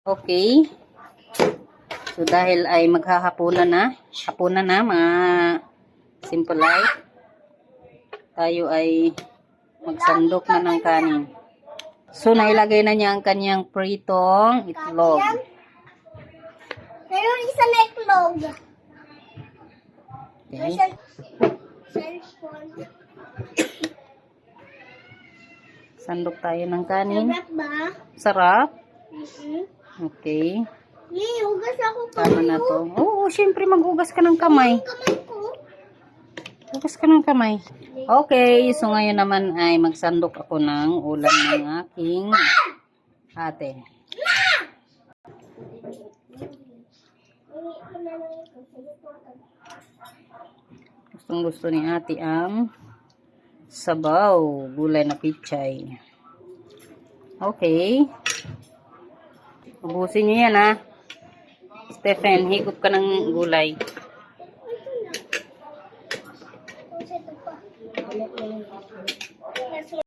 Okay. So, dahil ay maghahapunan na mga simple life, tayo ay magsandok na ng kanin. So, nailagay na niya ang kanyang pritong itlog. Meron isa na itlog. Okay. Cellphone. Sandok tayo ng kanin. Sarap ba? Sarap. Mm-hmm. Okay. Hugas ako Tama na to. Oo, syempre maghugas ka ng kamay. kamay ko. Hugas ka ng kamay. Okay, so ngayon naman ay magsandok ako ng ulam ng aking ate. Gustong gusto ni ate ang sabaw, gulay na pichay. Okay. Ubusin niyo yan ha. Stephen, higop ka ng gulay. Ito pa.